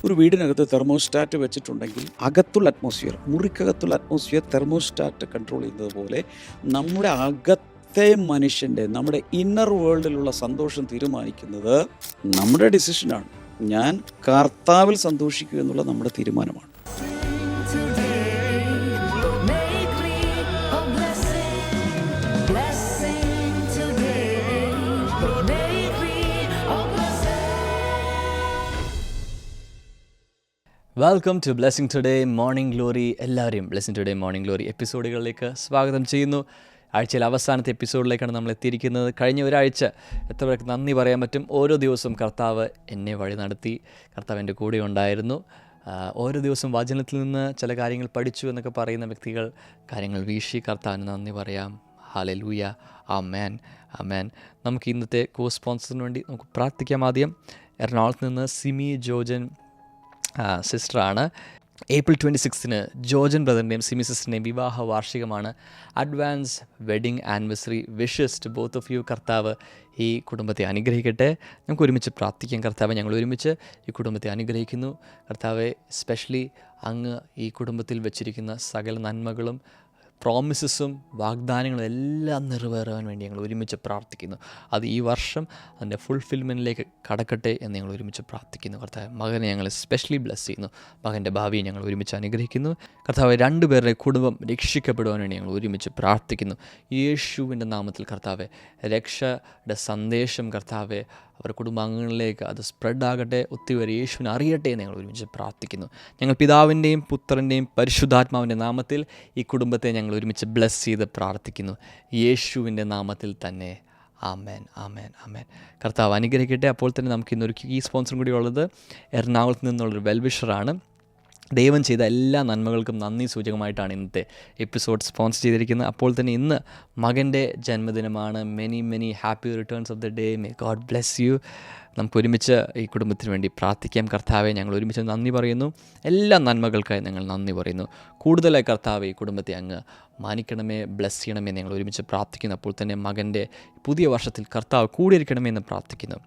ഒരു വീടിനകത്ത് തെർമോസ്റ്റാറ്റ് വെച്ചിട്ടുണ്ടെങ്കിൽ അകത്തുള്ള അറ്റ്മോസ്ഫിയർ, മുറിക്കകത്തുള്ള അറ്റ്മോസ്ഫിയർ തെർമോസ്റ്റാറ്റ് കൺട്രോൾ ചെയ്യുന്നത് പോലെ നമ്മുടെ അകത്തെ മനുഷ്യൻ്റെ, നമ്മുടെ ഇന്നർ വേൾഡിലുള്ള സന്തോഷം തീരുമാനിക്കുന്നത് നമ്മുടെ ഡിസിഷനാണ്. ഞാൻ കർത്താവിൽ സന്തോഷിക്കുക എന്നുള്ള നമ്മുടെ തീരുമാനമാണ്. Welcome to blessing today morning glory. എല്ലാവരെയും ബ്ലെസ്സിങ് ടുഡേ മോർണിംഗ് ഗ്ലോറി എപ്പിസോഡുകളിലേക്ക് സ്വാഗതം ചെയ്യുന്നു. ആഴ്ചയിലെ അവസാനത്തെ എപ്പിസോഡിലേക്കാണ് നമ്മൾ എത്തിയിരിക്കുന്നത്. കഴിഞ്ഞ ഒരാഴ്ച എത്ര പേർക്ക് നന്ദി പറയാൻ പറ്റും. ഓരോ ദിവസവും കർത്താവ് എന്നെ വഴി നടത്തി, കർത്താവ് എൻ്റെ കൂടെ ഉണ്ടായിരുന്നു. ഓരോ ദിവസവും വചനത്തിൽ നിന്ന് ചില കാര്യങ്ങൾ പഠിച്ചു എന്നൊക്കെ പറയുന്ന വ്യക്തികൾ കാര്യങ്ങൾ വീശി കർത്താവിന് നന്ദി പറയാം. ഹല്ലേലൂയ, ആമേൻ, ആമേൻ. നമുക്ക് ഇന്നത്തെ കോ സ്പോൺസറിന് വേണ്ടി നമുക്ക് പ്രാർത്ഥിക്കാം. ആദ്യം എറണാകുളത്ത് നിന്ന് സിമി ജോജൻ സിസ്റ്ററാണ്. ഏപ്രിൽ 26 ജോജൻ ബ്രദറിൻ്റെയും സിമി സിസ്റ്ററിൻ്റെയും വിവാഹ വാർഷികമാണ്. Advance wedding anniversary wishes to both of you. കർത്താവ് ഈ കുടുംബത്തെ അനുഗ്രഹിക്കട്ടെ. നമുക്ക് ഒരുമിച്ച് പ്രാർത്ഥിക്കാം. കർത്താവ്, ഞങ്ങൾ ഒരുമിച്ച് ഈ കുടുംബത്തെ അനുഗ്രഹിക്കുന്നു. കർത്താവെ, സ്പെഷ്യലി അങ്ങ് ഈ കുടുംബത്തിൽ വെച്ചിരിക്കുന്ന സകല നന്മകളും പ്രോമിസസും വാഗ്ദാനങ്ങളും എല്ലാം നിറവേറാൻ വേണ്ടി ഞങ്ങൾ ഒരുമിച്ച് പ്രാർത്ഥിക്കുന്നു. അത് ഈ വർഷം അതിൻ്റെ ഫുൾഫിൽമെൻറ്റിലേക്ക് കടക്കട്ടെ എന്ന് ഞങ്ങൾ ഒരുമിച്ച് പ്രാർത്ഥിക്കുന്നു. കർത്താവ്, മകനെ ഞങ്ങൾ സ്പെഷ്യലി ബ്ലെസ് ചെയ്യുന്നു. മകൻ്റെ ഭാവിയെ ഞങ്ങൾ ഒരുമിച്ച് അനുഗ്രഹിക്കുന്നു. കർത്താവ്, രണ്ടുപേരുടെ കുടുംബം രക്ഷിക്കപ്പെടുവാൻ വേണ്ടി ഞങ്ങൾ ഒരുമിച്ച് പ്രാർത്ഥിക്കുന്നു. യേശുവിൻ്റെ നാമത്തിൽ കർത്താവെ, രക്ഷയുടെ സന്ദേശം കർത്താവെ അവരുടെ കുടുംബാംഗങ്ങളിലേക്ക് അത് സ്പ്രെഡാകട്ടെ, ഒത്തിരി പേര് യേശുവിനെ അറിയട്ടെ എന്ന് ഞങ്ങൾ ഒരുമിച്ച് പ്രാർത്ഥിക്കുന്നു. ഞങ്ങൾ പിതാവിൻ്റെയും പുത്രൻ്റെയും പരിശുദ്ധാത്മാവിൻ്റെ നാമത്തിൽ ഈ കുടുംബത്തെ ഞങ്ങൾ ഒരുമിച്ച് ബ്ലെസ് ചെയ്ത് പ്രാർത്ഥിക്കുന്നു. യേശുവിൻ്റെ നാമത്തിൽ തന്നെ, ആമേൻ, ആമേൻ, ആമേൻ. കർത്താവ് അനുഗ്രഹിക്കട്ടെ. അപ്പോൾ തന്നെ നമുക്ക് ഇന്നൊരു കീ സ്പോൺസറും കൂടി ഉള്ളത് എറണാകുളത്ത് നിന്നുള്ളൊരു വെൽവിഷറാണ്. ദൈവം ചെയ്ത എല്ലാ നന്മകൾക്കും നന്ദി സൂചകമായിട്ടാണ് ഇന്നത്തെ എപ്പിസോഡ് സ്പോൺസർ ചെയ്തിരിക്കുന്നത്. അപ്പോൾ തന്നെ ഇന്ന് മകൻ്റെ ജന്മദിനമാണ്. Many happy returns of the day. May God bless U. നമുക്ക് ഒരുമിച്ച് ഈ കുടുംബത്തിന് വേണ്ടി പ്രാർത്ഥിക്കാം. കർത്താവെ, ഞങ്ങൾ ഒരുമിച്ച് നന്ദി പറയുന്നു. എല്ലാ നന്മകൾക്കായി ഞങ്ങൾ നന്ദി പറയുന്നു. കൂടുതലായി കർത്താവെ, ഈ കുടുംബത്തെ അങ്ങ് മാനിക്കണമേ, ബ്ലെസ് ചെയ്യണമേ ഞങ്ങൾ ഒരുമിച്ച് പ്രാർത്ഥിക്കുന്നു. അപ്പോൾ തന്നെ മകൻ്റെ പുതിയ വർഷത്തിൽ കർത്താവ് കൂടിയിരിക്കണമേ എന്ന് പ്രാർത്ഥിക്കുന്നു.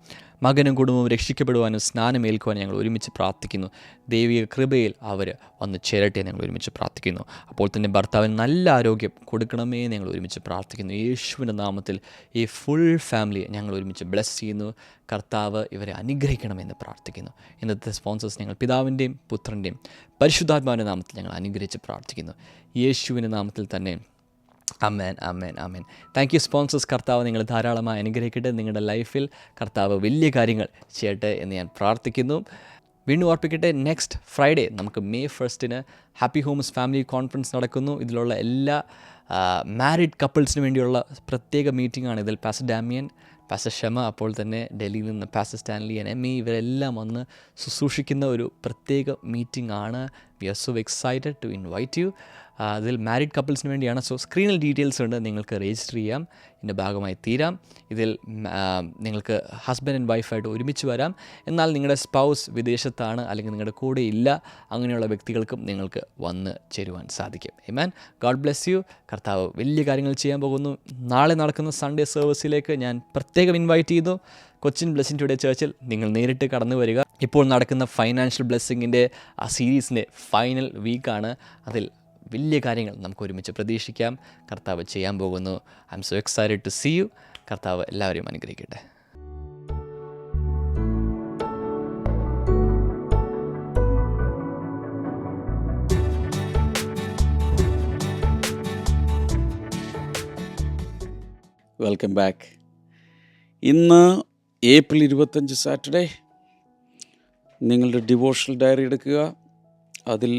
മകനും കുടുംബവും രക്ഷിക്കപ്പെടുവാനും സ്നാനമേൽക്കുവാനും ഞങ്ങൾ ഒരുമിച്ച് പ്രാർത്ഥിക്കുന്നു. ദൈവിക കൃപയിൽ അവർ വന്ന് ചേരട്ടെ ഞങ്ങൾ ഒരുമിച്ച് പ്രാർത്ഥിക്കുന്നു. അപ്പോൾ തന്നെ ഭർത്താവിന് നല്ല ആരോഗ്യം കൊടുക്കണമേ ഞങ്ങൾ ഒരുമിച്ച് പ്രാർത്ഥിക്കുന്നു. യേശുവിൻ്റെ നാമത്തിൽ ഈ ഫുൾ ഫാമിലിയെ ഞങ്ങൾ ഒരുമിച്ച് ബ്ലെസ് ചെയ്യുന്നു. കർത്താവ് ഇവരെ അനുഗ്രഹിക്കണമെന്ന് പ്രാർത്ഥിക്കുന്നു. ഇന്നത്തെ സ്പോൺസേഴ്സ് ഞങ്ങൾ പിതാവിൻ്റെയും പുത്രൻ്റെയും പരിശുദ്ധാത്മാവിൻ്റെ നാമത്തിൽ ഞങ്ങൾ അനുഗ്രഹിച്ച് പ്രാർത്ഥിക്കുന്നു. യേശുവിൻ്റെ നാമത്തിൽ തന്നെ, ആമേൻ, ആമേൻ, ആമേൻ. Thank you sponsors. കർത്താവ് നിങ്ങൾ ധാരാളമായി അനുഗ്രഹിക്കട്ടെ. നിങ്ങളുടെ ലൈഫിൽ കർത്താവ് വലിയ കാര്യങ്ങൾ ചെയ്യട്ടെ എന്ന് ഞാൻ പ്രാർത്ഥിക്കുന്നു. വീണ്ടും ഓർപ്പിക്കട്ടെ, നെക്സ്റ്റ് ഫ്രൈഡേ നമുക്ക് May 1 happy Holmes family conference നടക്കുന്നു. ഇതിലുള്ള എല്ലാ മാരിഡ് കപ്പിൾസിന് വേണ്ടിയുള്ള പ്രത്യേക മീറ്റിംഗാണ്. ഇതിൽ പാസ്റ്റർ ഡാമിയൻ, പാസ്റ്റർ ഷമ, അപ്പോൾ തന്നെ ഡൽഹിയിൽ നിന്ന് പാസ്റ്റർ സ്റ്റാൻലി ആൻഡ് എമ്മി, ഇവരെല്ലാം വന്ന് ശുശ്രൂഷിക്കുന്ന ഒരു പ്രത്യേക മീറ്റിംഗ് ആണ്. We are so excited to invite you. അതിൽ മാരിഡ് കപ്പിൾസിന് വേണ്ടിയാണ്. സോ സ്ക്രീനിൽ ഡീറ്റെയിൽസ് ഉണ്ട്, നിങ്ങൾക്ക് രജിസ്റ്റർ ചെയ്യാം, ഇതിൻ്റെ ഭാഗമായി തീരാം. ഇതിൽ നിങ്ങൾക്ക് ഹസ്ബൻഡ് ആൻഡ് വൈഫായിട്ട് ഒരുമിച്ച് വരാം. എന്നാൽ നിങ്ങളുടെ സ്പൗസ് വിദേശത്താണ് അല്ലെങ്കിൽ നിങ്ങളുടെ കൂടെ ഇല്ല, അങ്ങനെയുള്ള വ്യക്തികൾക്കും നിങ്ങൾക്ക് വന്ന് ചേരുവാൻ സാധിക്കും. ആമേൻ. God bless you. കർത്താവ് വലിയ കാര്യങ്ങൾ ചെയ്യാൻ പോകുന്നു. നാളെ നടക്കുന്ന സൺഡേ സർവീസിലേക്ക് ഞാൻ പ്രത്യേകം ഇൻവൈറ്റ് ചെയ്തു. കൊച്ചിൻ ബ്ലെസ്സിങ് ടുഡേ ചർച്ചിൽ നിങ്ങൾ നേരിട്ട് കടന്നു വരിക. ഇപ്പോൾ നടക്കുന്ന ഫൈനാൻഷ്യൽ ബ്ലെസ്സിങ്ങിൻ്റെ ആ സീരീസിൻ്റെ ഫൈനൽ വീക്കാണ്. അതിൽ വലിയ കാര്യങ്ങൾ നമുക്ക് ഒരുമിച്ച് പ്രതീക്ഷിക്കാം. കർത്താവ് ചെയ്യാൻ പോകുന്നു. I am so excited to see you. കർത്താവ് എല്ലാവരെയും അനുഗ്രഹിക്കട്ടെ. Welcome back. ഇന്ന് ഏപ്രിൽ 25 സാറ്റർഡേ. നിങ്ങളുടെ ഡിവോഷണൽ ഡയറി എടുക്കുക. അതിൽ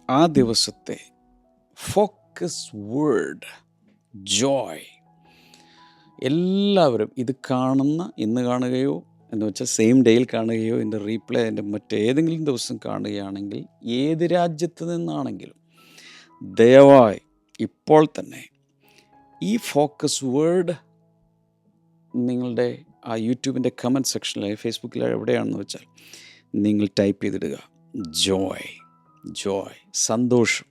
ആ ദിവസത്തെ ഫോക്കസ് വേർഡ് ജോയ്. എല്ലാവരും ഇത് ഇന്ന് കാണുകയോ എന്ന് വെച്ചാൽ സെയിം ഡേയിൽ കാണുകയോ ഇതിൻ്റെ റീപ്ലേ അതിൻ്റെ മറ്റേതെങ്കിലും ദിവസം കാണുകയാണെങ്കിൽ, ഏത് രാജ്യത്ത് നിന്നാണെങ്കിലും ദയവായി ഇപ്പോൾ തന്നെ ഈ ഫോക്കസ് വേർഡ് നിങ്ങളുടെ ആ യൂട്യൂബിൻ്റെ കമൻറ്റ് സെക്ഷനിൽ, ഫേസ്ബുക്കിൽ എവിടെയാണെന്ന് വെച്ചാൽ നിങ്ങൾ ടൈപ്പ് ചെയ്തിടുക. ജോയ്, ജോയ്, സന്തോഷം.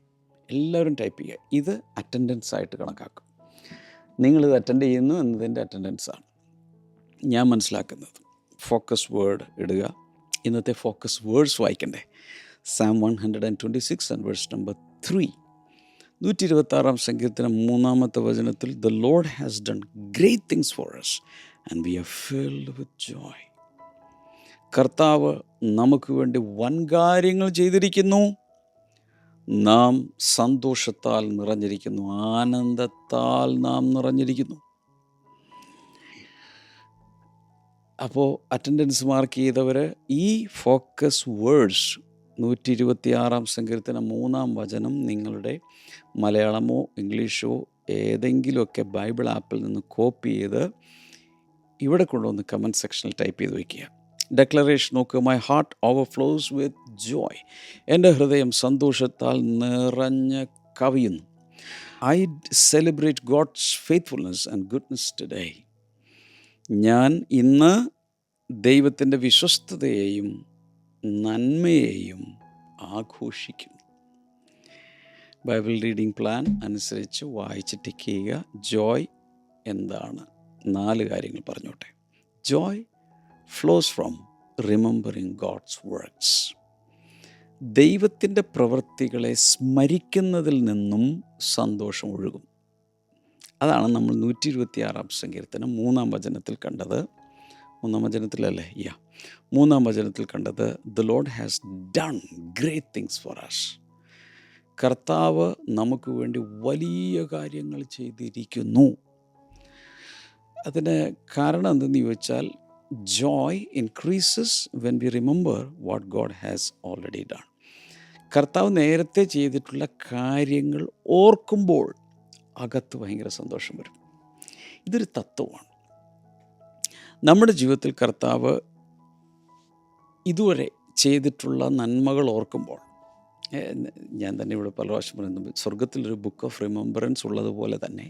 എല്ലാവരും ടൈപ്പ് ചെയ്യുക. ഇത് അറ്റൻഡൻസ് ആയിട്ട് കണക്കാക്കും. നിങ്ങളിത് അറ്റൻഡ് ചെയ്യുന്നു എന്നതിൻ്റെ അറ്റൻഡൻസാണ് ഞാൻ മനസ്സിലാക്കുന്നത്. ഫോക്കസ് വേർഡ് ഇടുക. ഇന്നത്തെ focus verse വായിക്കണ്ടേ? Psalm 126 and verse number 3. 126 സങ്കീർത്തനം 3-ാമത്തെ വചനത്തിൽ, The Lord has done great things for us and we are filled with joy. കർത്താവ് നമുക്ക് വേണ്ടി വൻകാര്യങ്ങൾ ചെയ്തിരിക്കുന്നു, നാം സന്തോഷത്താൽ നിറഞ്ഞിരിക്കുന്നു, ആനന്ദത്താൽ നാം നിറഞ്ഞിരിക്കുന്നു. അപ്പോൾ അറ്റൻഡൻസ് മാർക്ക് ചെയ്തവർ ഈ ഫോക്കസ് വേർഡ്സ് 126 സങ്കീർത്തനം 3-ാം വചനം നിങ്ങളുടെ മലയാളമോ ഇംഗ്ലീഷോ ഏതെങ്കിലുമൊക്കെ ബൈബിൾ ആപ്പിൽ നിന്ന് കോപ്പി ചെയ്ത് ഇവിടെ കൊണ്ടുവന്ന് കമൻറ്റ് സെക്ഷനിൽ ടൈപ്പ് ചെയ്ത് വയ്ക്കുക. ഡെക്ലറേഷൻ നോക്കുക. My heart overflows with joy. എൻ്റെ ഹൃദയം സന്തോഷത്താൽ നിറഞ്ഞ് കവിയുന്നു. I celebrate God's faithfulness and goodness today. ഞാൻ ഇന്ന് ദൈവത്തിൻ്റെ വിശ്വസ്തതയെയും നന്മയെയും ആഘോഷിക്കുന്നു. ബൈബിൾ റീഡിംഗ് പ്ലാൻ അനുസരിച്ച് വായിച്ച് ടിക്ക് ചെയ്യുക. ജോയ് എന്താണ്? 4 കാര്യങ്ങൾ പറഞ്ഞോട്ടെ. Joy flows from remembering God's works. ദൈവത്തിൻ്റെ പ്രവൃത്തികളെ സ്മരിക്കുന്നതിൽ നിന്നും സന്തോഷം ഒഴുകും. അതാണ് നമ്മൾ 126 സങ്കീർത്തനം 3-ാം വചനത്തിൽ കണ്ടത്. 3-ാം വചനത്തിലല്ലേ? 3-ാം വചനത്തിൽ കണ്ടത്, The Lord has done great things for us. കർത്താവ് നമുക്ക് വേണ്ടി വലിയ കാര്യങ്ങൾ ചെയ്തിരിക്കുന്നു. അതിന് കാരണം എന്തെന്ന് ചോദിച്ചാൽ, joy increases when we remember what God has already done. കർത്താവ് നേരത്തെ ചെയ്തിട്ടുള്ള കാര്യങ്ങൾ ഓർക്കുമ്പോൾ അകത്ത് ഭയങ്കര സന്തോഷം വരും. ഇതൊരു തത്വമാണ്. നമ്മുടെ ജീവിതത്തിൽ കർത്താവ് ഇതുവരെ ചെയ്തിട്ടുള്ള നന്മകൾ ഓർക്കുമ്പോൾ, ഞാൻ തന്നെ ഇവിടെ പല പ്രാവശ്യം പറയുന്നു, സ്വർഗത്തിലൊരു ബുക്ക് ഓഫ് റിമെമ്പറൻസ് ഉള്ളതുപോലെ തന്നെ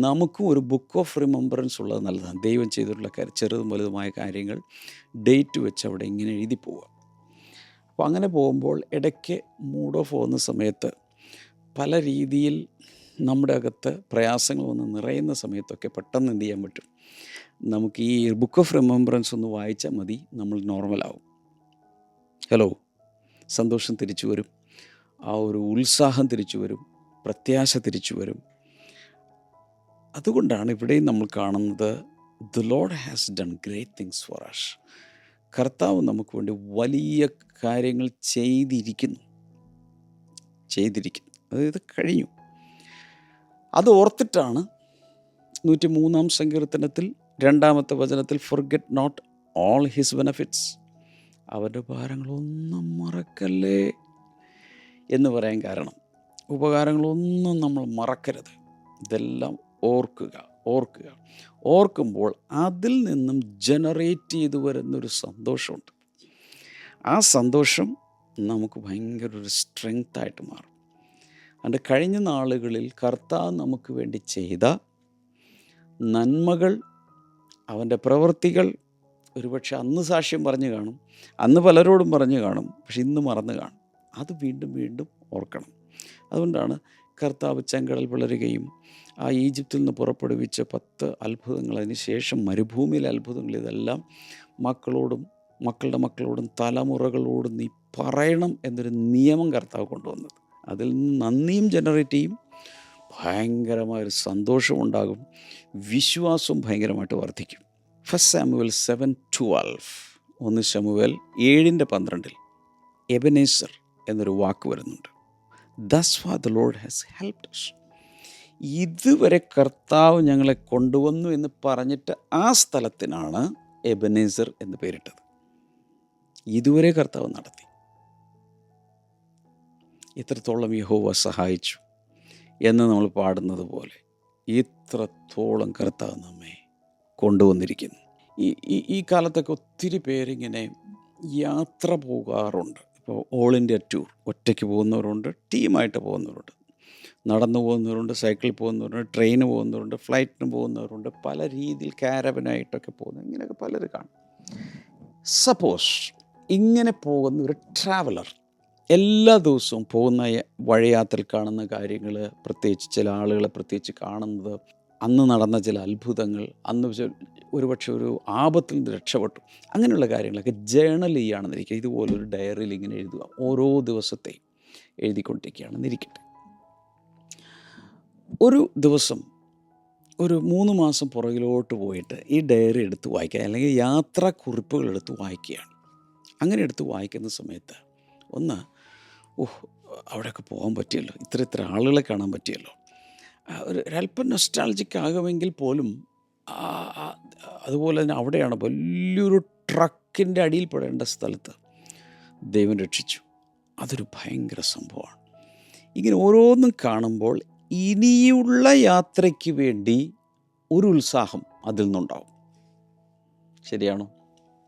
നമുക്കും ഒരു ബുക്ക് ഓഫ് റിമെമ്പറൻസ് ഉള്ളത് നല്ലതാണ്. ദൈവം ചെയ്തിട്ടുള്ള ചെറുതും വലുതുമായ കാര്യങ്ങൾ ഡേറ്റ് വെച്ച് അവിടെ ഇങ്ങനെ എഴുതി പോവുക. അപ്പോൾ അങ്ങനെ പോകുമ്പോൾ ഇടയ്ക്ക് മൂഡ് ഓഫ് പോകുന്ന സമയത്ത് പല രീതിയിൽ നമ്മുടെ അകത്ത് പ്രയാസങ്ങൾ വന്ന് നിറയുന്ന സമയത്തൊക്കെ പെട്ടെന്ന് എന്ത് ചെയ്യാൻ പറ്റും? നമുക്ക് ഈ ബുക്ക് ഓഫ് റിമെമ്പറൻസ് ഒന്ന് വായിച്ചാൽ മതി, നമ്മൾ നോർമലാവും. ഹലോ, സന്തോഷം തിരിച്ചു വരും, ആ ഒരു ഉത്സാഹം തിരിച്ചു വരും, പ്രത്യാശ തിരിച്ചു വരും. അതുകൊണ്ടാണ് ഇവിടെയും നമ്മൾ കാണുന്നത്, The Lord has done great things for us. കർത്താവ് നമുക്ക് വേണ്ടി വലിയ കാര്യങ്ങൾ ചെയ്തിരിക്കുന്നു. അതായത് കഴിഞ്ഞു. അത് ഓർത്തിട്ടാണ് 103-ാം സങ്കീർത്തനത്തിൽ 2-ാമത്തെ വചനത്തിൽ, Forget not all his benefits. അവരുടെ ഭാരങ്ങളൊന്നും മറക്കല്ലേ എന്ന് പറയാൻ കാരണം, ഉപകാരങ്ങളൊന്നും നമ്മൾ മറക്കരുത്. ഇതെല്ലാം ഓർക്കുമ്പോൾ അതിൽ നിന്നും ജനറേറ്റ് ചെയ്തു വരുന്നൊരു സന്തോഷമുണ്ട്. ആ സന്തോഷം നമുക്ക് ഭയങ്കര ഒരു സ്ട്രെങ്തായിട്ട് മാറും. അതുകൊണ്ട് കഴിഞ്ഞ നാളുകളിൽ കർത്താവ് നമുക്ക് വേണ്ടി ചെയ്ത നന്മകൾ, അവൻ്റെ പ്രവൃത്തികൾ, ഒരുപക്ഷെ അന്ന് സാക്ഷ്യം പറഞ്ഞു കാണും, അന്ന് പലരോടും പറഞ്ഞു കാണും, പക്ഷെ ഇന്ന് മറന്നു കാണും. അത് വീണ്ടും വീണ്ടും ഓർക്കണം. അതുകൊണ്ടാണ് കർത്താവ് ചെങ്കടൽ പിളരുകയും ആ ഈജിപ്തിൽ നിന്ന് പുറപ്പെടുവിച്ച 10 അത്ഭുതങ്ങൾ, അതിന് ശേഷം മരുഭൂമിയിലെ അത്ഭുതങ്ങൾ, ഇതെല്ലാം മക്കളുടെ മക്കളോടും തലമുറകളോടും നീ പറയണം എന്നൊരു നിയമം കർത്താവ് കൊണ്ടുവന്നത്. അതിൽ നിന്ന് നന്ദിയും ജനറേറ്റ് ചെയ്യും, ഭയങ്കരമായൊരു സന്തോഷമുണ്ടാകും, വിശ്വാസവും ഭയങ്കരമായിട്ട് വർദ്ധിക്കും. 1 Samuel 7:12, 1 ശമൂവേൽ 7:12 എബനേസർ എന്നൊരു വാക്ക് വരുന്നുണ്ട്. Thus far the Lord has helped us. ഇതുവരെ കർത്താവ് ഞങ്ങളെ കൊണ്ടുവന്നു എന്ന് പറഞ്ഞിട്ട് ആ സ്ഥലത്തിനാണ് എബനേസർ എന്ന് പേരിട്ടത്. ഇതുവരെ കർത്താവ് നടത്തി. ഇത്രത്തോളം യഹോവ സഹായിച്ചു എന്ന് നമ്മൾ പാടുന്നത് പോലെ ഇത്രത്തോളം കർത്താവ് നമ്മെ കൊണ്ടുവന്നിരിക്കുന്നു. ഈ കാലത്തൊക്കെ ഒത്തിരി പേരിങ്ങനെ യാത്ര പോകാറുണ്ട്. ഇപ്പോൾ ഓൾ ഇന്ത്യ ടൂർ ഒറ്റയ്ക്ക് പോകുന്നവരുണ്ട്, ടീമായിട്ട് പോകുന്നവരുണ്ട്, നടന്നു പോകുന്നവരുണ്ട്, സൈക്കിളിൽ പോകുന്നവരുണ്ട്, ട്രെയിന് പോകുന്നവരുണ്ട്, ഫ്ലൈറ്റിന് പോകുന്നവരുണ്ട്, പല രീതിയിൽ കാരവനായിട്ടൊക്കെ പോകുന്നത്, ഇങ്ങനെയൊക്കെ പലരും കാണും. സപ്പോസ് ഇങ്ങനെ പോകുന്ന ഒരു ട്രാവലർ എല്ലാ ദിവസവും പോകുന്ന വഴിയാത്രയിൽ കാണുന്ന കാര്യങ്ങൾ, പ്രത്യേകിച്ച് ചില ആളുകളെ പ്രത്യേകിച്ച് കാണുന്നത്, അന്ന് നടന്ന ചില അത്ഭുതങ്ങൾ, അന്ന് ഒരുപക്ഷെ ഒരു ആപത്തിൽ നിന്ന് രക്ഷപ്പെട്ടു, അങ്ങനെയുള്ള കാര്യങ്ങളൊക്കെ ജേണൽ ചെയ്യുകയാണെന്നിരിക്കുക. ഇതുപോലൊരു ഡയറിയിൽ ഇങ്ങനെ എഴുതുക, ഓരോ ദിവസത്തെയും എഴുതിക്കൊണ്ടിരിക്കുകയാണെന്നിരിക്കട്ടെ. ഒരു ദിവസം ഒരു 3 മാസം പുറകിലോട്ട് പോയിട്ട് ഈ ഡയറി എടുത്ത് വായിക്കുക, അല്ലെങ്കിൽ യാത്രാക്കുറിപ്പുകൾ എടുത്ത് വായിക്കുകയാണ്. അങ്ങനെ എടുത്ത് വായിക്കുന്ന സമയത്ത് ഒന്ന്, അവിടെയൊക്കെ പോകാൻ പറ്റിയല്ലോ, ഇത്ര ആളുകളെ കാണാൻ പറ്റിയല്ലോ, ഒരല്പം നൊസ്റ്റാൾജിക് ആകുമെങ്കിൽ പോലും അതുപോലെ തന്നെ അവിടെയാണ് വലിയൊരു ട്രക്കിൻ്റെ അടിയിൽ പെടേണ്ട സ്ഥലത്ത് ദൈവം രക്ഷിച്ചു. അതൊരു ഭയങ്കര സംഭവമാണ്. ഇങ്ങനെ ഓരോന്നും കാണുമ്പോൾ ഇനിയുള്ള യാത്രയ്ക്ക് വേണ്ടി ഒരു ഉത്സാഹം അതിൽ നിന്നുണ്ടാവും. ശരിയാണോ?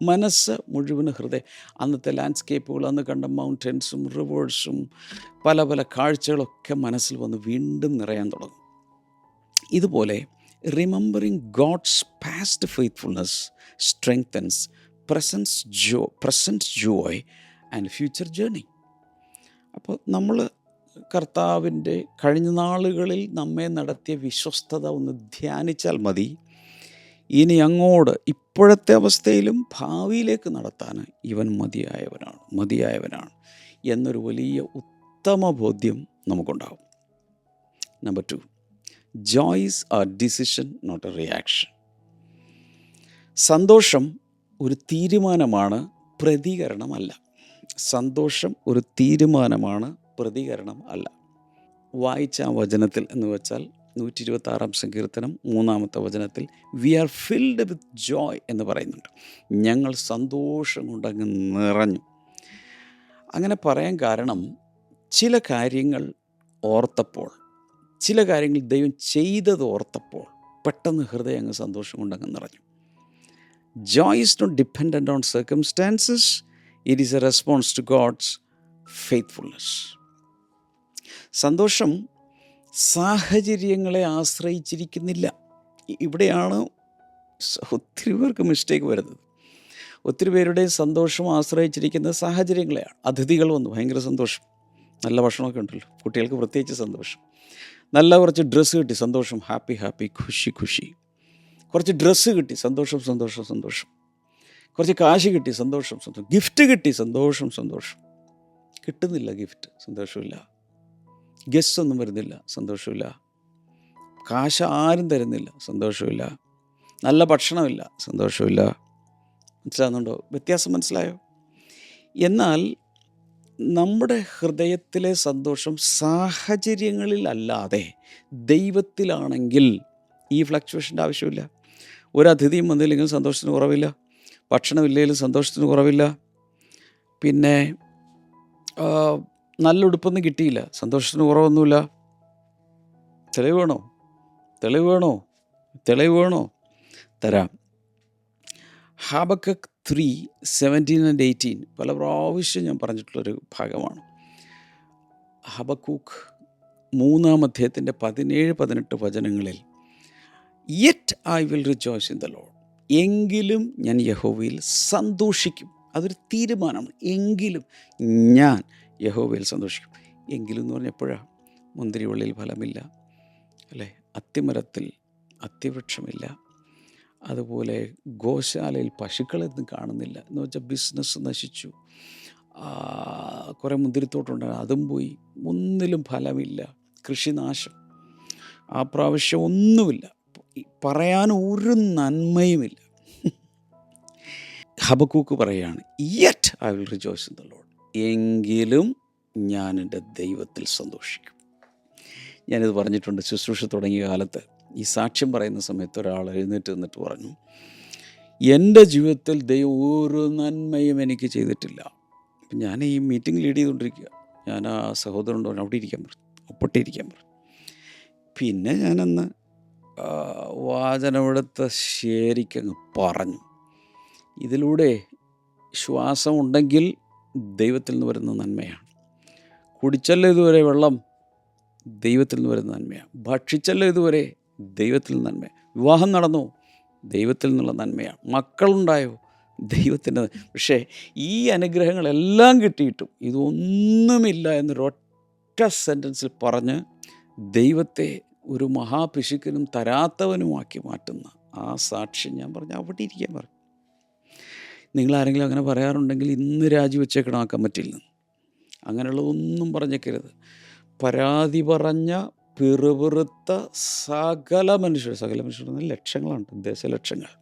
മനസ്സ് മുഴുവൻ ഹൃദയം, അന്നത്തെ ലാൻഡ്സ്കേപ്പുകൾ, അന്ന് കണ്ട മൗണ്ടൻസും റിവേഴ്സും പല പല കാഴ്ചകളൊക്കെ മനസ്സിൽ വന്ന് വീണ്ടും നിറയാൻ തുടങ്ങും. ഇതുപോലെ remembering God's past faithfulness strengthens present joy and future journey. അപ്പോൾ നമ്മൾ കർത്താവിൻ്റെ കഴിഞ്ഞ നാളുകളിൽ നമ്മെ നടത്തിയ വിശ്വസ്തത ഒന്ന് ധ്യാനിച്ചാൽ മതി. ഇനി അങ്ങോട്ട് ഇപ്പോഴത്തെ അവസ്ഥയിലും ഭാവിയിലേക്ക് നടത്താൻ ഇവൻ മതിയായവനാണ് എന്നൊരു വലിയ ഉത്തമ ബോധ്യം നമുക്കുണ്ടാകും. Number 2, joy is a decision not a reaction. സന്തോഷം ഒരു തീരുമാനമാണ്, പ്രതികരണമല്ല. സന്തോഷം ഒരു തീരുമാനമാണ്, പ്രതികരണം അല്ല. വായിച്ച ആ വചനത്തിൽ എന്ന് വെച്ചാൽ 126-ാം സങ്കീർത്തനം 3-ാമത്തെ വചനത്തിൽ we are filled with joy എന്ന് പറയുന്നുണ്ട്. ഞങ്ങൾ സന്തോഷം കൊണ്ടങ്ങ് നിറഞ്ഞു. അങ്ങനെ പറയാൻ കാരണം ചില കാര്യങ്ങൾ ഓർത്തപ്പോൾ, ചില കാര്യങ്ങൾ ദൈവം ചെയ്തത് ഓർത്തപ്പോൾ പെട്ടെന്ന് ഹൃദയം അങ്ങ് സന്തോഷം കൊണ്ടങ്ങ് നിറഞ്ഞു. Joy is not dependent on circumstances, it is a response to God's faithfulness. സന്തോഷം സാഹചര്യങ്ങളെ ആശ്രയിച്ചിരിക്കുന്നില്ല. ഇവിടെയാണ് ഒത്തിരി പേർക്ക് മിസ്റ്റേക്ക് വരുന്നത്. ഒത്തിരി പേരുടെ സന്തോഷം ആശ്രയിച്ചിരിക്കുന്നത് സാഹചര്യങ്ങളെയാണ്. അതിഥികൾ വന്നു, ഭയങ്കര സന്തോഷം, നല്ല ഭക്ഷണമൊക്കെ ഉണ്ടല്ലോ, കുട്ടികൾക്ക് പ്രത്യേകിച്ച് സന്തോഷം. നല്ല കുറച്ച് ഡ്രസ്സ് കിട്ടി, സന്തോഷം, ഹാപ്പി, ഖുഷി. കുറച്ച് ഡ്രസ്സ് കിട്ടി, സന്തോഷം. കുറച്ച് കാശ് കിട്ടി, സന്തോഷം. ഗിഫ്റ്റ് കിട്ടി, സന്തോഷം. കിട്ടുന്നില്ല ഗിഫ്റ്റ്, സന്തോഷമില്ല. ഗസ്റ്റ് ഒന്നും വരുന്നില്ല, സന്തോഷമില്ല. കാശ് ആരും തരുന്നില്ല, സന്തോഷമില്ല. നല്ല ഭക്ഷണമില്ല, സന്തോഷമില്ല. മനസ്സിലാകുന്നുണ്ടോ? വ്യത്യാസം മനസ്സിലായോ? എന്നാൽ നമ്മുടെ ഹൃദയത്തിലെ സന്തോഷം സാഹചര്യങ്ങളിൽ അല്ലാതെ ദൈവത്തിലാണെങ്കിൽ ഈ ഫ്ലക്ച്വേഷൻ്റെ ആവശ്യമില്ല. ഒരു അതിഥിയും വന്നില്ലെങ്കിലും സന്തോഷത്തിന് കുറവില്ല, ഭക്ഷണമില്ലെങ്കിലും സന്തോഷത്തിന് കുറവില്ല, പിന്നെ നല്ല ഉടുപ്പൊന്നും കിട്ടിയില്ല, സന്തോഷത്തിന് കുറവൊന്നുമില്ല. തെളിവ് വേണോ? തരാം. ഹബക്കക്ക് 3:17-18 പല പ്രാവശ്യം ഞാൻ പറഞ്ഞിട്ടുള്ളൊരു ഭാഗമാണ്. ഹബക്കൂക്ക് 3-ാം അധ്യായത്തിൻ്റെ 17-18 വചനങ്ങളിൽ yet I will rejoice in the Lord, എങ്കിലും ഞാൻ യഹോവയിൽ സന്തോഷിക്കും. അതൊരു തീരുമാനമാണ്. എങ്കിലും ഞാൻ യഹോവയിൽ സന്തോഷിക്കും. എങ്കിലും എന്ന് പറഞ്ഞാൽ എപ്പോഴാണ്? മുന്തിരിവള്ളിയിൽ ഫലമില്ല, അല്ലേ? അത്തിമരത്തിൽ അത്തിവൃക്ഷമില്ല, അതുപോലെ ഗോശാലയിൽ പശുക്കളെയൊന്നും കാണുന്നില്ല എന്ന് വെച്ചാൽ ബിസിനസ് നശിച്ചു, കുറേ മുന്തിരിത്തോട്ടമുണ്ടായിരുന്നു, അതും പോയി, ഒന്നിലും ഫലമില്ല, കൃഷിനാശം, ആ പ്രാവശ്യം ഒന്നുമില്ല, പറയാൻ ഒരു നന്മയുമില്ല. ഹബക്കൂക്ക് പറയുകയാണ് yet I will rejoice in the Lord, എങ്കിലും ഞാൻ എൻ്റെ ദൈവത്തിൽ സന്തോഷിക്കും. ഞാനിത് പറഞ്ഞിട്ടുണ്ട്. ശുശ്രൂഷ തുടങ്ങിയ കാലത്ത് ഈ സാക്ഷ്യം പറയുന്ന സമയത്ത് ഒരാൾ എഴുന്നേറ്റ് നിന്നിട്ട് പറഞ്ഞു, എൻ്റെ ജീവിതത്തിൽ ദൈവം ഒരു നന്മയും എനിക്ക് ചെയ്തിട്ടില്ല. അപ്പം ഞാൻ ഈ മീറ്റിംഗ് ലീഡ് ചെയ്തുകൊണ്ടിരിക്കുക, ഞാൻ ആ സഹോദരനോട് പറഞ്ഞു അവിടെ ഇരിക്കാൻ പറഞ്ഞു, ഒപ്പട്ടിരിക്കാൻ പറഞ്ഞു. പിന്നെ ഞാനന്ന് വാചനമെടുത്ത് ശരിക്കങ്ങ് പറഞ്ഞു, ഇതിലൂടെ ശ്വാസം ഉണ്ടെങ്കിൽ ദൈവത്തിൽ നിന്ന് വരുന്ന നന്മയാണ്. കുടിച്ചല്ലോ ഇതുവരെ വെള്ളം, ദൈവത്തിൽ നിന്ന് വരുന്ന നന്മയാണ്. ഭക്ഷിച്ചല്ലോ ഇതുവരെ, ദൈവത്തിൽ നിന്ന് നന്മ. വിവാഹം നടന്നു, ദൈവത്തിൽ നിന്നുള്ള നന്മയാണ്. മക്കളുണ്ടായോ, ദൈവത്തിൻ്റെ. പക്ഷേ ഈ അനുഗ്രഹങ്ങളെല്ലാം കിട്ടിയിട്ടും ഇതൊന്നുമില്ല എന്നൊരൊറ്റ സെൻറ്റൻസിൽ പറഞ്ഞ് ദൈവത്തെ ഒരു മഹാപിശുക്കനും തരാത്തവനുമാക്കി മാറ്റുന്ന ആ സാക്ഷ്യം ഞാൻ പറഞ്ഞു അവിടെ ഇരിക്കാൻ പറഞ്ഞു. നിങ്ങളാരെങ്കിലും അങ്ങനെ പറയാറുണ്ടെങ്കിൽ ഇന്ന് രാജിവെച്ചേക്കണം ആ കമ്മിറ്റിയിൽ നിന്ന്. അങ്ങനെയുള്ളതൊന്നും പറഞ്ഞേക്കരുത്. പരാതി പറഞ്ഞ പിറുപിറുത്ത സകല മനുഷ്യർ ലക്ഷങ്ങളാണ്, ദശലക്ഷങ്ങൾ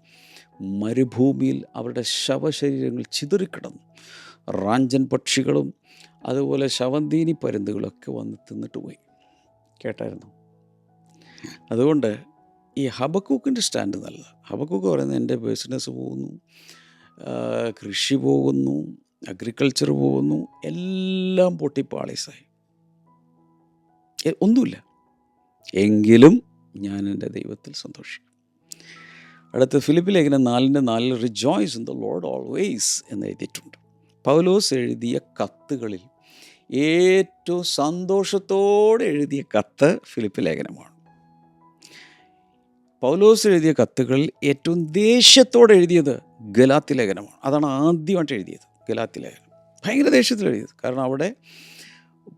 മരുഭൂമിയിൽ അവരുടെ ശവശരീരങ്ങൾ ചിതറിക്കിടന്നു. റാഞ്ചൻ പക്ഷികളും അതുപോലെ ശവന്തീനി പരുന്തുകളൊക്കെ വന്ന് തിന്നിട്ട് പോയി. കേട്ടായിരുന്നു? അതുകൊണ്ട് ഈ ഹബക്കൂക്കിൻ്റെ സ്റ്റാൻഡ് നല്ലത്. ഹബക്കൂക്ക് പറയുന്നത് എൻ്റെ ബിസിനസ് പോകുന്നു, കൃഷി പോകുന്നു, അഗ്രികൾച്ചർ പോകുന്നു, എല്ലാം പൊട്ടിപ്പാളീസായി, ഒന്നുമില്ല, എങ്കിലും ഞാൻ എൻ്റെ ദൈവത്തിൽ സന്തോഷിക്കും. അടുത്ത ഫിലിപ്പി ലേഖനം 4:4 rejoice in the Lord always എന്ന് എഴുതിയിട്ടുണ്ട്. പൗലോസ് എഴുതിയ കത്തുകളിൽ ഏറ്റവും സന്തോഷത്തോടെ എഴുതിയ കത്ത് ഫിലിപ്പി ലേഖനമാണ്. പൗലോസ് എഴുതിയ കത്തുകളിൽ ഏറ്റവും ദേഷ്യത്തോടെ എഴുതിയത് ഗലാത്യ ലേഖനമാണ്. അതാണ് ആദ്യമായിട്ട് എഴുതിയത്, ഗലാത്യ ലേഖനം. ഭയങ്കര ദേഷ്യത്തിൽ എഴുതിയത്. കാരണം അവിടെ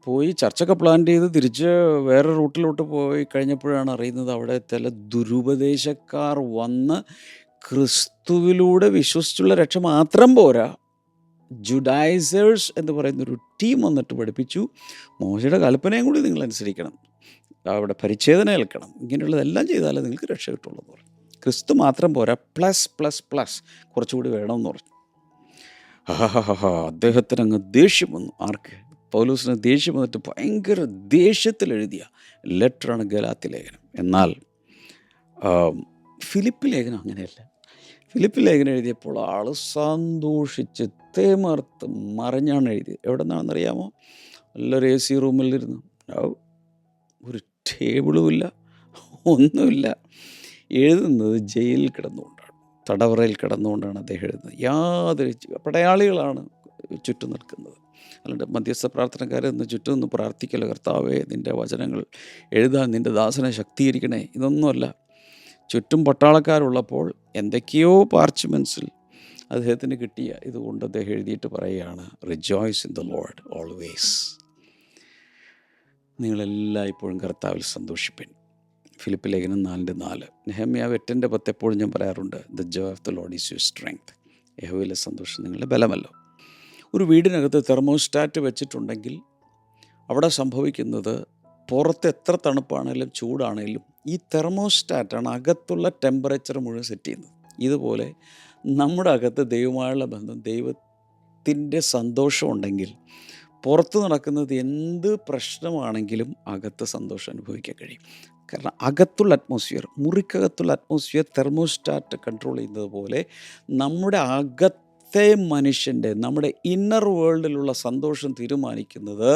പോയി ചർച്ചൊക്കെ പ്ലാൻ ചെയ്ത് തിരിച്ച് വേറെ റൂട്ടിലോട്ട് പോയി കഴിഞ്ഞപ്പോഴാണ് അറിയുന്നത് അവിടെ ചില ദുരുപദേശക്കാർ വന്ന് ക്രിസ്തുവിലൂടെ വിശ്വസിച്ചുള്ള രക്ഷ മാത്രം പോരാ, ജുഡൈസേഴ്സ് എന്ന് പറയുന്നൊരു ടീം വന്നിട്ട് പഠിപ്പിച്ചു, മോശയുടെ കൽപ്പനയും കൂടി നിങ്ങൾ അനുസരിക്കണം, അവിടെ പരിച്ഛേദന ഏൽക്കണം, ഇങ്ങനെയുള്ളതെല്ലാം ചെയ്താലേ നിങ്ങൾക്ക് രക്ഷ കിട്ടുള്ളൂ എന്ന് പറഞ്ഞു. ക്രിസ്തു മാത്രം പോരാ, പ്ലസ് പ്ലസ് പ്ലസ് കുറച്ചുകൂടി വേണമെന്ന് പറഞ്ഞു. അദ്ദേഹത്തിന് അങ്ങ് ദേഷ്യം വന്നു. ആർക്ക്? പൗലോസിന് ദേഷ്യം വന്നിട്ട് ഭയങ്കര ദേഷ്യത്തിൽ എഴുതിയ ലെറ്ററാണ് ഗലാത്യ ലേഖനം. എന്നാൽ ഫിലിപ്പി ലേഖനം അങ്ങനെയല്ല. ഫിലിപ്പി ലേഖനം എഴുതിയപ്പോൾ ആൾ സന്തോഷിച്ച് തേമർത്ത് മറിഞ്ഞാണ് എഴുതിയത്. എവിടെ നിന്നാണെന്നറിയാമോ? നല്ലൊരു AC റൂമിലിരുന്നു, ഒരു ടേബിളും ഇല്ല, ഒന്നുമില്ല. എഴുതുന്നത് ജയിലിൽ കിടന്നുകൊണ്ടാണ്, തടവറയിൽ കിടന്നുകൊണ്ടാണ് അദ്ദേഹം എഴുതുന്നത്. യാതൊരു പടയാളികളാണ് ചുറ്റും നിൽക്കുന്നത്. അല്ലാണ്ട് മധ്യസ്ഥ പ്രാർത്ഥനക്കാരെന്ന് ചുറ്റും നിന്ന് പ്രാർത്ഥിക്കല്ലോ, കർത്താവേ നിൻ്റെ വചനങ്ങൾ എഴുതാൻ നിൻ്റെ ദാസനെ ശക്തീകരിക്കണേ, ഇതൊന്നുമല്ല. ചുറ്റും പട്ടാളക്കാരുള്ളപ്പോൾ എന്തൊക്കെയോ പാർച്ച്മെൻസിൽ അദ്ദേഹത്തിന് കിട്ടിയ ഇതുകൊണ്ട് അദ്ദേഹം എഴുതിയിട്ട് പറയുകയാണ്, rejoice in the Lord always. നിങ്ങളെല്ലായ്പ്പോഴും കർത്താവിൽ സന്തോഷിപ്പിൻ. ഫിലിപ്പി ലേഖനം 4:4. നെഹമ്യാവ് 8:10 എപ്പോഴും ഞാൻ പറയാറുണ്ട്, the joy of the Lord is your strength. യഹോവയിലെ സന്തോഷം നിങ്ങളുടെ ബലമല്ലോ. ഒരു വീടിനകത്ത് തെർമോസ്റ്റാറ്റ് വെച്ചിട്ടുണ്ടെങ്കിൽ അവിടെ സംഭവിക്കുന്നത് പുറത്ത് എത്ര തണുപ്പാണെങ്കിലും ചൂടാണെങ്കിലും ഈ തെർമോസ്റ്റാറ്റാണ് അകത്തുള്ള ടെമ്പറേച്ചർ മുഴുവൻ സെറ്റ് ചെയ്യുന്നത്. ഇതുപോലെ നമ്മുടെ അകത്ത് ദൈവമായുള്ള ബന്ധം, ദൈവത്തിൻ്റെ സന്തോഷം ഉണ്ടെങ്കിൽ പുറത്ത് നടക്കുന്നത് എന്ത് പ്രശ്നമാണെങ്കിലും അകത്ത് സന്തോഷം അനുഭവിക്കാൻ കഴിയും. കാരണം അകത്തുള്ള അറ്റ്മോസ്ഫിയർ, മുറിക്കകത്തുള്ള അറ്റ്മോസ്ഫിയർ തെർമോസ്റ്റാറ്റ് കൺട്രോൾ ചെയ്യുന്നത് പോലെ നമ്മുടെ അകത്തെ മനുഷ്യൻ്റെ, നമ്മുടെ ഇന്നർ വേൾഡിലുള്ള സന്തോഷം തീരുമാനിക്കുന്നത്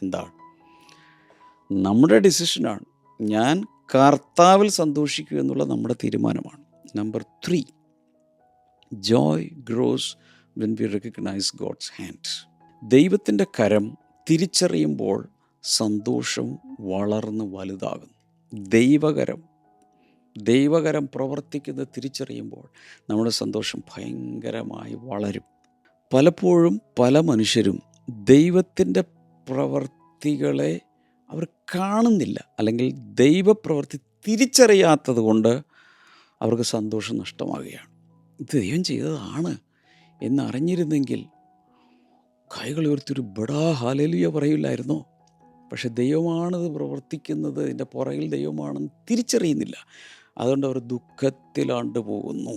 എന്താണ്? നമ്മുടെ ഡിസിഷനാണ്. ഞാൻ കർത്താവിൽ സന്തോഷിക്കൂ എന്നുള്ള നമ്മുടെ തീരുമാനമാണ്. Number 3, joy grows when we recognize God's hand. ദൈവത്തിൻ്റെ കരം തിരിച്ചറിയുമ്പോൾ സന്തോഷം വളർന്ന് വലുതാകുന്നു. ദൈവകരം പ്രവർത്തിക്കുന്നത് തിരിച്ചറിയുമ്പോൾ നമ്മുടെ സന്തോഷം ഭയങ്കരമായി വളരും. പലപ്പോഴും പല മനുഷ്യരും ദൈവത്തിൻ്റെ പ്രവർത്തികളെ അവർ കാണുന്നില്ല, അല്ലെങ്കിൽ ദൈവപ്രവൃത്തി തിരിച്ചറിയാത്തത് കൊണ്ട് അവർക്ക് സന്തോഷം നഷ്ടമാകുകയാണ്. ഇത് ദൈവം ചെയ്തതാണ് എന്നറിഞ്ഞിരുന്നെങ്കിൽ കൈകൾ ഉയർത്തിയൊരു ബടാ ഹല്ലേലൂയ പറയില്ലായിരുന്നോ? പക്ഷെ ദൈവമാണത് പ്രവർത്തിക്കുന്നത്, ഇതിൻ്റെ പുറകിൽ ദൈവമാണെന്ന് തിരിച്ചറിയുന്നില്ല. അതുകൊണ്ട് അവർ ദുഃഖത്തിലാണ്ട് പോകുന്നു.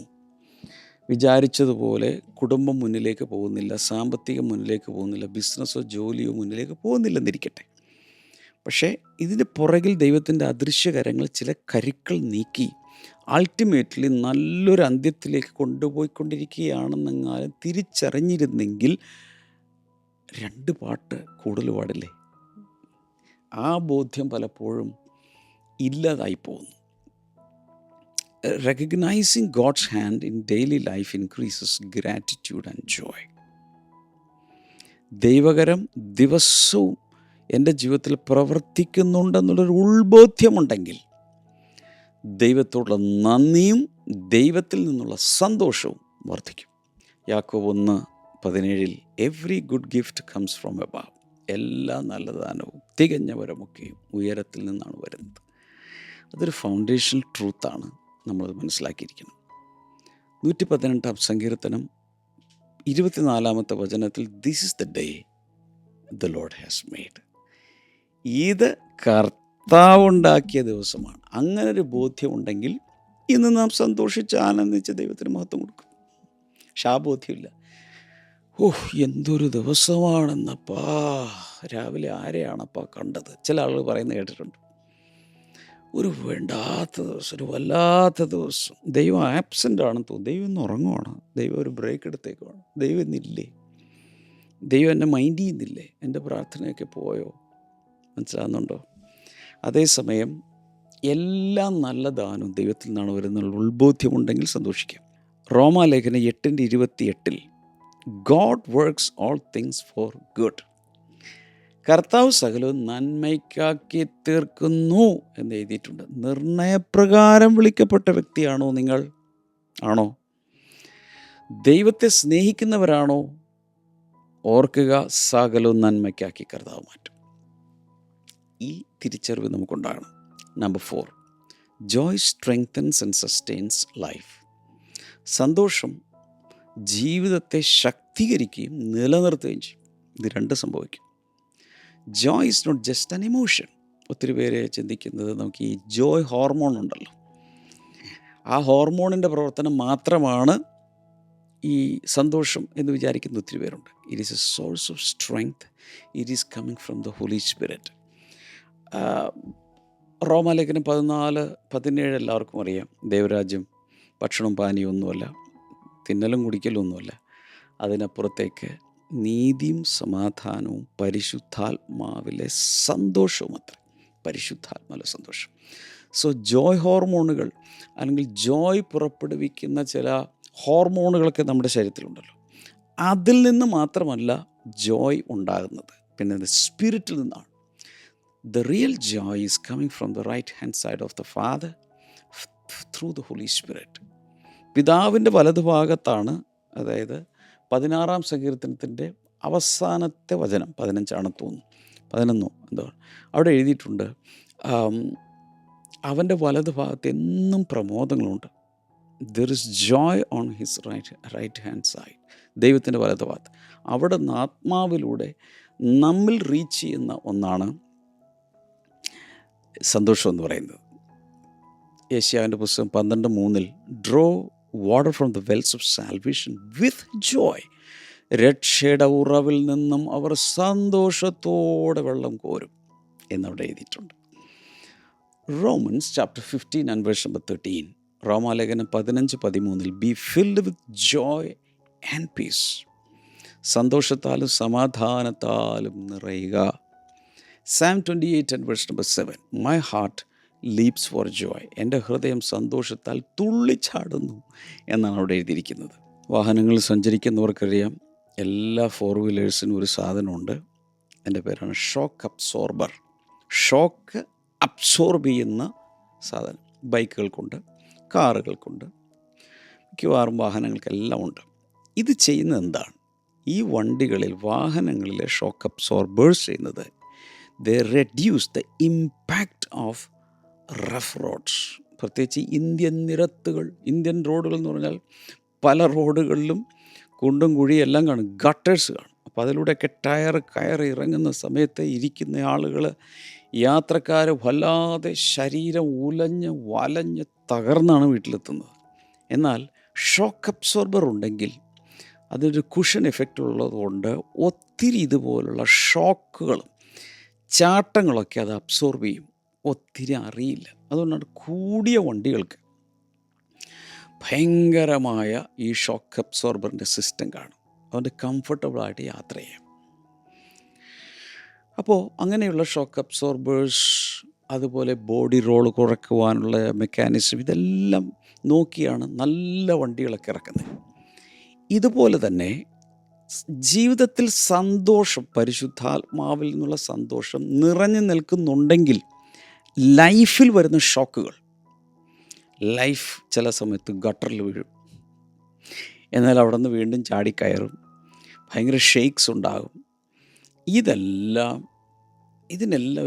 വിചാരിച്ചതുപോലെ കുടുംബം മുന്നിലേക്ക് പോകുന്നില്ല, സാമ്പത്തികം മുന്നിലേക്ക് പോകുന്നില്ല, ബിസിനസ്സോ ജോലിയോ മുന്നിലേക്ക് പോകുന്നില്ലെന്നിരിക്കട്ടെ. പക്ഷേ ഇതിൻ്റെ പുറകിൽ ദൈവത്തിൻ്റെ അദൃശ്യകരങ്ങൾ ചില കരുക്കൾ നീക്കി അൾട്ടിമേറ്റ്ലി നല്ലൊരു അന്ത്യത്തിലേക്ക് കൊണ്ടുപോയിക്കൊണ്ടിരിക്കുകയാണെന്നെങ്ങാനും തിരിച്ചറിഞ്ഞിരുന്നെങ്കിൽ 2 പാട്ട് കൂടുതൽ പാടില്ലേ? ആ ബോധ്യം പലപ്പോഴും ഇല്ലാതായി പോകുന്നു. Recognizing God's hand in daily life increases gratitude and joy. ദൈവകരം ദിവസവും എൻ്റെ ജീവിതത്തിൽ പ്രവർത്തിക്കുന്നുണ്ടെന്നുള്ളൊരു ഉൾബോധ്യമുണ്ടെങ്കിൽ ദൈവത്തോടുള്ള നന്ദിയും ദൈവത്തിൽ നിന്നുള്ള സന്തോഷവും വർദ്ധിക്കും. യാക്കോബ് 1:17 every good gift comes from above. എല്ലാ നല്ല ദാനവും തികഞ്ഞ വരമൊക്കെയും ഉയരത്തിൽ നിന്നാണ് വരുന്നത്. അതൊരു ഫൗണ്ടേഷണൽ ട്രൂത്താണ്, നമ്മളത് മനസ്സിലാക്കിയിരിക്കണം. 118 സങ്കീർത്തനം 24 വചനത്തിൽ this is the day the Lord has made, ഇത് കർത്താവുണ്ടാക്കിയ ദിവസമാണ്. അങ്ങനൊരു ബോധ്യമുണ്ടെങ്കിൽ ഇന്ന് നാം സന്തോഷിച്ച് ആനന്ദിച്ച് ദൈവത്തിന് മഹത്വം കൊടുക്കും. പക്ഷെ ആ ബോധ്യമില്ല. എന്തൊരു ദിവസമാണെന്നപ്പാ, രാവിലെ ആരെയാണപ്പാ കണ്ടത്? ചില ആളുകൾ പറയുന്നത് കേട്ടിട്ടുണ്ട്. ഒരു വേണ്ടാത്ത ദിവസം, ഒരു വല്ലാത്ത ദിവസം, ദൈവം ആബ്സെൻ്റ് ആണെന്ന് തോന്നുന്നു. ദൈവം ഇന്ന് ഉറങ്ങുവാണ്, ദൈവം ഒരു ബ്രേക്ക് എടുത്തേക്കുവാണ്, ദൈവം ഇന്നില്ലേ, ദൈവം എന്നെ മൈൻഡ് ചെയ്യുന്നില്ലേ, എൻ്റെ പ്രാർത്ഥനയൊക്കെ പോയോ? മനസ്സിലാകുന്നുണ്ടോ? അതേസമയം എല്ലാ നല്ല ദാനവും ദൈവത്തിൽ നിന്നാണ് വരുന്നുള്ള ഉത്ബോധ്യമുണ്ടെങ്കിൽ സന്തോഷിക്കാം. റോമാലേഖനം 8:28 God works all things for good, കർത്താവ് സകലവും നന്മയ്ക്കാക്കി തീർക്കുന്നു എന്ന് എഴുതിയിട്ടുണ്ട്. നിർണയപ്രകാരം വിളിക്കപ്പെട്ട വ്യക്തിയാണോ നിങ്ങൾ? ആണോ? ദൈവത്തെ സ്നേഹിക്കുന്നവരാണോ? ഓർക്കുക, സകലവും നന്മയ്ക്കാക്കി കർത്താവ് മാറ്റും. ഈ തിരിച്ചറിവ് നമുക്കുണ്ടാകണം. Number 4, joy strengthens and sustains life. സന്തോഷം ജീവിതത്തെ ശക്തീകരിക്കുകയും നിലനിർത്തുകയും ചെയ്യും. ഇത് രണ്ട് സംഭവിക്കും. Joy is not just an emotion. ഒത്തിരി പേരെ ചിന്തിക്കുന്നത് നമുക്ക് ഈ ജോയ് ഹോർമോൺ ഉണ്ടല്ലോ, ആ ഹോർമോണിൻ്റെ പ്രവർത്തനം മാത്രമാണ് ഈ സന്തോഷം എന്ന് വിചാരിക്കുന്ന ഒത്തിരി പേരുണ്ട്. It is a source of strength, it is coming from the Holy Spirit. റോമാലേഖനം 14:17 എല്ലാവർക്കും അറിയാം. ദൈവരാജ്യം ഭക്ഷണവും പാനീയവും ഒന്നുമല്ല, തിന്നലും കുടിക്കലും ഒന്നുമല്ല, അതിനപ്പുറത്തേക്ക് നീതിയും സമാധാനവും പരിശുദ്ധാത്മാവിലെ സന്തോഷവും അത്ര. പരിശുദ്ധാത്മാവിലെ സന്തോഷം. സോ ജോയ് ഹോർമോണുകൾ അല്ലെങ്കിൽ ജോയ് പുറപ്പെടുവിക്കുന്ന ചില ഹോർമോണുകളൊക്കെ നമ്മുടെ ശരീരത്തിലുണ്ടല്ലോ, അതിൽ നിന്ന് മാത്രമല്ല ജോയ് ഉണ്ടാകുന്നത്, പിന്നെ അത് സ്പിരിറ്റിൽ നിന്നാണ്. The real joy is coming from the right hand side of the Father through the Holy Spirit. പിതാവിൻ്റെ വലതുഭാഗത്താണ്, അതായത് 16 സങ്കീർത്തനത്തിൻ്റെ അവസാനത്തെ വചനം 15 തോന്നുന്നു, 11 എന്തോ, അവിടെ എഴുതിയിട്ടുണ്ട് അവൻ്റെ വലതുഭാഗത്ത് എന്നും പ്രമോദങ്ങളുണ്ട്. There is joy on his right hand side. ദൈവത്തിൻ്റെ വലതുഭാഗത്ത് അവിടെ നിന്ന് ആത്മാവിലൂടെ നമ്മിൽ റീച്ച് ചെയ്യുന്ന ഒന്നാണ് സന്തോഷം എന്ന് പറയുന്നത്. യെശയ്യാവിൻ്റെ പുസ്തകം 12:3 draw water from the wells of salvation with joy. രക്ഷയുടെ ഉറവിൽ നിന്നും അവർ സന്തോഷത്തോടെ വെള്ളം കോരും എന്നവിടെ എഴുതിയിട്ടുണ്ട്. Romans chapter 15 and verse number 13, റോമാലേഖനം 15:13 be filled with joy and peace. സന്തോഷത്താലും സമാധാനത്താലും നിറയുക. Psalm 28 and verse number 7 my heart leaps for joy. എൻ്റെ ഹൃദയം സന്തോഷത്താൽ തുള്ളിച്ചാടുന്നു എന്നാണ് അവിടെ എഴുതിയിരിക്കുന്നത്. വാഹനങ്ങളിൽ സഞ്ചരിക്കുന്നവർക്കറിയാം, എല്ലാ 4-വീലേഴ്സിനും ഒരു സാധനമുണ്ട്, എൻ്റെ പേരാണ് ഷോക്ക് അബ്സോർബർ. ഷോക്ക് അബ്സോർബ് ചെയ്യുന്ന സാധനം ബൈക്കുകൾക്കുണ്ട്, കാറുകൾക്കുണ്ട്, മിക്കവാറും വാഹനങ്ങൾക്കെല്ലാം ഉണ്ട്. ഇത് ചെയ്യുന്നത് എന്താണ്? ഈ വണ്ടികളിൽ, വാഹനങ്ങളിലെ ഷോക്ക് അബ്സോർബേഴ്സ് ചെയ്യുന്നത് they reduce the impact of rough roads. പ്രത്യേകിച്ച് ഇന്ത്യൻ നിരത്തുകൾ, ഇന്ത്യൻ റോഡുകൾ എന്ന് പറഞ്ഞാൽ പല റോഡുകളിലും കുണ്ടും കുഴിയും എല്ലാം കാണും, ഗട്ടേഴ്സ് കാണും. അപ്പോൾ അതിലൂടെയൊക്കെ ടയർ കയറി ഇറങ്ങുന്ന സമയത്ത് ഇരിക്കുന്ന ആളുകൾ, യാത്രക്കാർ വല്ലാതെ ശരീരം ഉലഞ്ഞ് വലഞ്ഞ് തകർന്നാണ് വീട്ടിലെത്തുന്നത്. എന്നാൽ ഷോക്ക് അബ്സോർബർ ഉണ്ടെങ്കിൽ അതിനൊരു കുഷൻ എഫക്റ്റ് ഉള്ളതുകൊണ്ട് ഒത്തിരി ഇതുപോലുള്ള ഷോക്കുകളും ചാട്ടങ്ങളൊക്കെ അത് അബ്സോർബ് ചെയ്യും, ഒത്തിരി അറിയില്ല. അതുകൊണ്ടാണ് കൂടിയ വണ്ടികൾക്ക് ഭയങ്കരമായ ഈ ഷോക്ക് അബ്സോർബറിൻ്റെ സിസ്റ്റം കാണും, അതുകൊണ്ട് കംഫർട്ടബിളായിട്ട് യാത്ര ചെയ്യാം. അപ്പോൾ അങ്ങനെയുള്ള ഷോക്ക് അബ്സോർബേഴ്സ്, അതുപോലെ ബോഡി റോൾ കുറയ്ക്കുവാനുള്ള മെക്കാനിസം, ഇതെല്ലാം നോക്കിയാണ് നല്ല വണ്ടികളൊക്കെ ഇറക്കുന്നത്. ഇതുപോലെ തന്നെ ജീവിതത്തിൽ സന്തോഷം, പരിശുദ്ധാത്മാവിൽ നിന്നുള്ള സന്തോഷം നിറഞ്ഞു നിൽക്കുന്നുണ്ടെങ്കിൽ ലൈഫിൽ വരുന്ന ഷോക്കുകൾ, ലൈഫ് ചില സമയത്ത് ഗട്ടറിൽ വീഴും, എന്നാൽ അവിടെ നിന്ന് വീണ്ടും ചാടിക്കയറും, ഭയങ്കര ഷെയ്ക്സ് ഉണ്ടാകും. ഇതിനെല്ലാം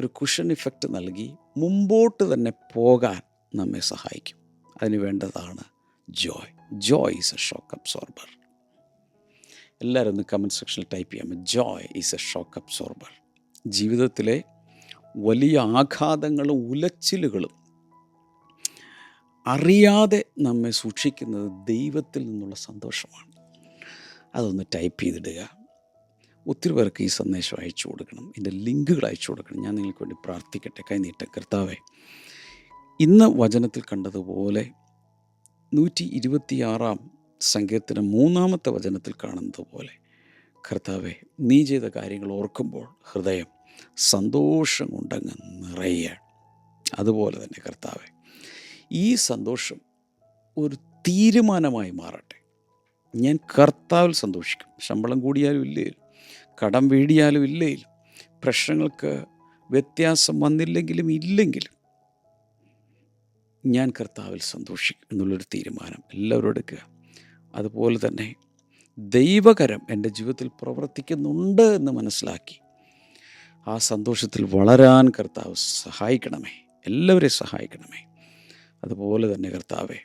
ഒരു കുഷൻ ഇഫക്റ്റ് നൽകി മുമ്പോട്ട് തന്നെ പോകാൻ നമ്മെ സഹായിക്കും. അതിന് വേണ്ടതാണ് Joy. Joy is A shock absorber. എല്ലാവരും ഒന്ന് കമൻറ്റ് സെക്ഷനിൽ ടൈപ്പ് ചെയ്യാം, Joy is A shock absorber. ജീവിതത്തിലെ വലിയ ആഘാതങ്ങളും ഉലച്ചിലുകളും അറിയാതെ നമ്മെ സൂക്ഷിക്കുന്നത് ദൈവത്തിൽ നിന്നുള്ള സന്തോഷമാണ്. അതൊന്ന് ടൈപ്പ് ചെയ്തിടുക. ഒത്തിരി പേർക്ക് ഈ സന്ദേശം അയച്ചു കൊടുക്കണം, ഇതിൻ്റെ ലിങ്കുകൾ അയച്ചു കൊടുക്കണം. ഞാൻ നിങ്ങൾക്ക് വേണ്ടി പ്രാർത്ഥിക്കട്ടെ. കൈനീട്ടം. കർത്താവേ, ഇന്ന് വചനത്തിൽ കണ്ടതുപോലെ 126 സങ്കീർത്തനം 3 വചനത്തിൽ കാണുന്നത് പോലെ കർത്താവേ, നീ ചെയ്ത കാര്യങ്ങൾ ഓർക്കുമ്പോൾ ഹൃദയം സന്തോഷം കൊണ്ടങ്ങ് നിറയുകയാണ്. അതുപോലെ തന്നെ കർത്താവേ, ഈ സന്തോഷം ഒരു തീരുമാനമായി മാറട്ടെ. ഞാൻ കർത്താവിൽ സന്തോഷിക്കും. ശമ്പളം കൂടിയാലും ഇല്ലേലും, കടം വീടിയാലും ഇല്ലേലും, പ്രശ്നങ്ങൾക്ക് വ്യത്യാസം വന്നില്ലെങ്കിലും ഇല്ലെങ്കിലും ഞാൻ കർത്താവിൽ സന്തോഷിക്കും എന്നുള്ളൊരു തീരുമാനം എല്ലാവരും എടുക്കുക. അതുപോലെ തന്നെ ദൈവകരം എൻ്റെ ജീവിതത്തിൽ പ്രവർത്തിക്കുന്നുണ്ട് എന്ന് മനസ്സിലാക്കി ആ സന്തോഷത്തിൽ വളരാൻ കർത്താവ് സഹായിക്കണമേ, എല്ലാവരെയും സഹായിക്കണമേ. അതുപോലെ തന്നെ കർത്താവേ,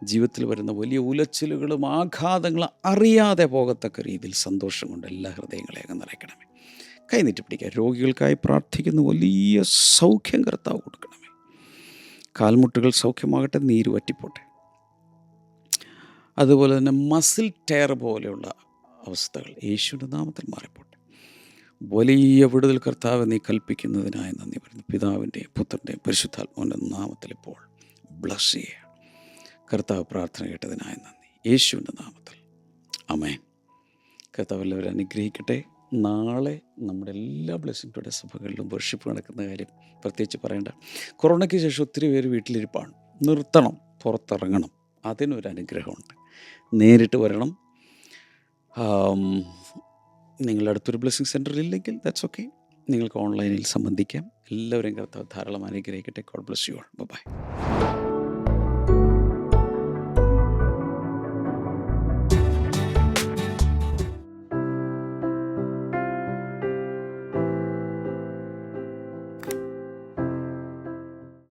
ജീവിതത്തിൽ വരുന്ന വലിയ ഉലച്ചിലുകളും ആഘാതങ്ങളും അറിയാതെ പോകത്തക്ക രീതിയിൽ സന്തോഷം കൊണ്ട് എല്ലാ ഹൃദയങ്ങളെയും അങ്ങ് നിറയ്ക്കണമേ. കൈനീട്ടി പിടിക്കുക. രോഗികൾക്കായി പ്രാർത്ഥിക്കുന്ന വലിയ സൗഖ്യം കർത്താവ് കൊടുക്കണമേ. കാൽമുട്ടുകൾ സൗഖ്യമാകട്ടെ, നീര് വറ്റിപ്പോട്ടെ. അതുപോലെ തന്നെ മസിൽ ടയർ പോലെയുള്ള അവസ്ഥകൾ യേശുവിൻ്റെ നാമത്തിൽ മാറിപ്പോട്ടെ. വലിയ വിടുതൽ കർത്താവ് നീ കൽപ്പിക്കുന്നതിനായി നന്ദി പറയുന്നു. പിതാവിൻ്റെയും പുത്രൻ്റെയും പരിശുദ്ധാത്മാവിൻ്റെ നാമത്തിൽ ഇപ്പോൾ ബ്ലസ് ചെയ്യുക. കർത്താവ് പ്രാർത്ഥന കേട്ടതിനായി നന്ദി, യേശുവിൻ്റെ നാമത്തിൽ ആമേൻ. കർത്താവ് എല്ലാവരും അനുഗ്രഹിക്കട്ടെ. നാളെ നമ്മുടെ എല്ലാ ബ്ലെസ്സിംഗ് ടുഡേ സഭകളിലും വർഷിപ്പ് നടക്കുന്ന കാര്യം പ്രത്യേകിച്ച് പറയേണ്ട. കൊറോണയ്ക്ക് ശേഷം ഒത്തിരി പേര് വീട്ടിലിരിപ്പാണ്. നിർത്തണം, പുറത്തിറങ്ങണം. അതിനൊരു അനുഗ്രഹമുണ്ട്. നേരിട്ട് വരണം. നിങ്ങളുടെ അടുത്തൊരു ബ്ലെസ്സിംഗ് സെൻറ്റർ ഇല്ലെങ്കിൽ ദാറ്റ്സ് ഓക്കെ, നിങ്ങൾക്ക് ഓൺലൈനിൽ സംബന്ധിക്കാം. എല്ലാവരെയും കർത്താവ് ധാരാളം അനുഗ്രഹിക്കട്ടെ. God bless you all. By.